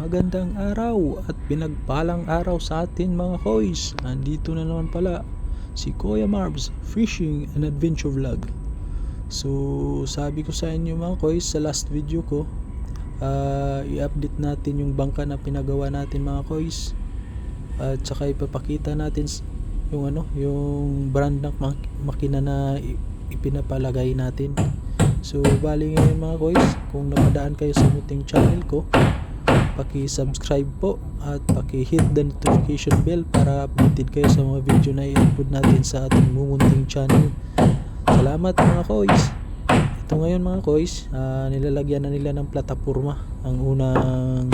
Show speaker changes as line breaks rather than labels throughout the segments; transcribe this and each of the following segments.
Magandang araw at pinagpalang araw sa atin mga koys. Andito na naman pala si Kuya Marbs Fishing and Adventure Vlog. So sabi ko sa inyo mga koys sa last video ko, i-update natin yung bangka na pinagawa natin mga koys. At saka ipapakita natin yung brand ng makina na ipinapalagay natin. So bali ngayon mga koys, kung napadaan kayo sa muting channel ko, paki-subscribe po at paki-hit the notification bell para updated kayo sa mga video na i-upload natin sa ating mumunting channel. Salamat mga koys. Ito ngayon mga koys, nilalagyan na nila ng plataporma ang unang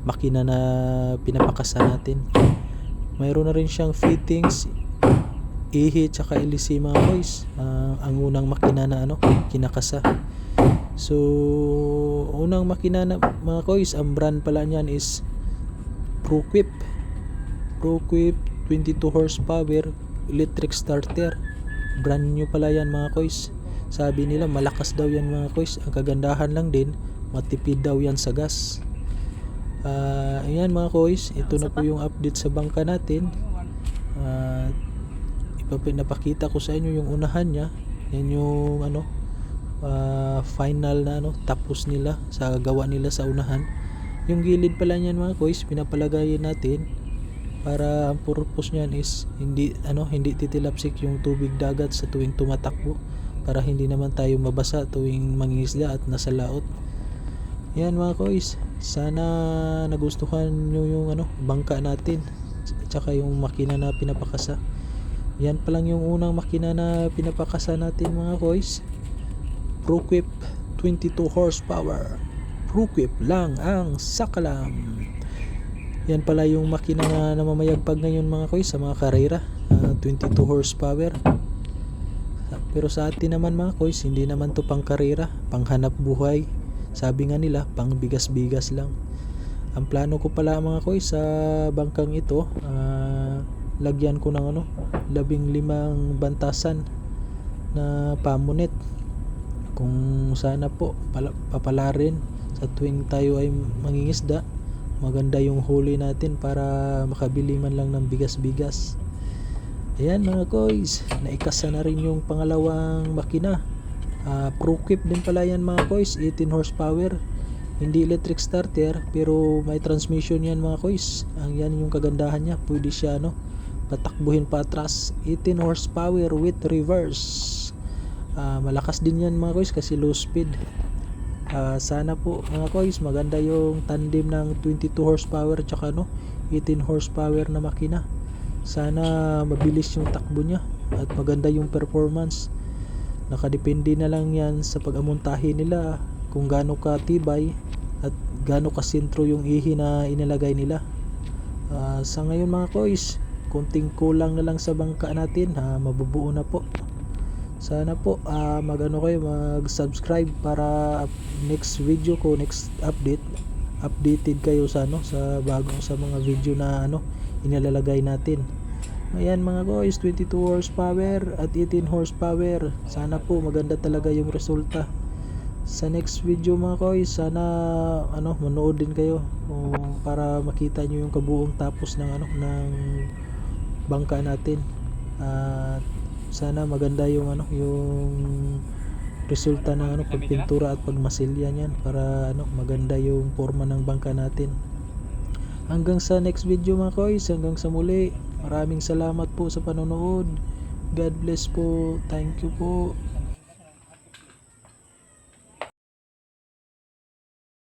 makina na pinapakasa natin. Mayroon na rin siyang fittings, ihi tsaka ilisi mga koys, ang unang makina na kinakasa. So unang makina na mga koys, ang brand pala niyan is ProQuip 22 horsepower electric starter. Brand new pala yan mga koys. Sabi nila malakas daw yan mga koys. Ang kagandahan lang din, matipid daw yan sa gas. Ayan mga koys, ito na po yung update sa bangka natin. Napakita ko sa inyo yung unahan niya. Yan yung final na tapos nila sa gawa nila sa unahan. Yung gilid pala niyan mga koys, pinapalagayin natin para ang purpose niyan is hindi titilapsik yung tubig dagat sa tuwing tumatakbo, para hindi naman tayo mabasa tuwing mangingisda at nasa laot. Yan mga koys, sana nagustuhan nyo yung bangka natin at saka yung makina na pinapakasa. Yan pa lang yung unang makina na pinapakasa natin mga koys. ProQuip 22 horsepower. ProQuip lang ang sakalam. Yan pala yung makina na namamayagpag ngayon mga koys sa mga karera, 22 horsepower. Pero sa atin naman mga koys, hindi naman to pang karera, pang hanap buhay. Sabi nga nila, pang bigas-bigas lang. Ang plano ko pala mga koys sa bangkang ito, lagyan ko ng 15 bantasan na pamunet. Kung sana po papalarin sa tuwing tayo ay mangingisda, maganda yung huli natin para makabili man lang ng bigas-bigas. Ayan mga koys, naikasa na rin yung pangalawang makina. ProQuip din pala yan mga koys, 18 horsepower. Hindi electric starter pero may transmission yan mga koys. Yan yung kagandahan niya, pwede siya patakbuhin pa atras. 18 horsepower with reverse. Malakas din yan mga koys kasi low speed. Sana po mga koys maganda yung tandem ng 22 horsepower tsaka 18 horsepower na makina. Sana mabilis yung takbo niya at maganda yung performance. Nakadepende na lang yan sa pag-amontahe nila kung gaano ka tibay at gaano ka sentro yung ihi na inilagay nila. Sa ngayon mga koys, konting kulang na lang sa bangka natin, mabubuo na po. Sana po mag-subscribe para next video ko, next updated kayo sa sa mga video na inilalagay natin. Ayan mga guys, 22 horsepower at 18 horsepower. Sana po maganda talaga yung resulta. Sa next video mga guys, sana manood din kayo para makita nyo yung kabuong tapos ng bangka natin. Sana maganda yung yung resulta ng pagpintura at pagmasilya niyan para maganda yung forma ng bangka natin. Hanggang sa next video mga koys, hanggang sa muli. Maraming salamat po sa panonood. God bless po. Thank you po.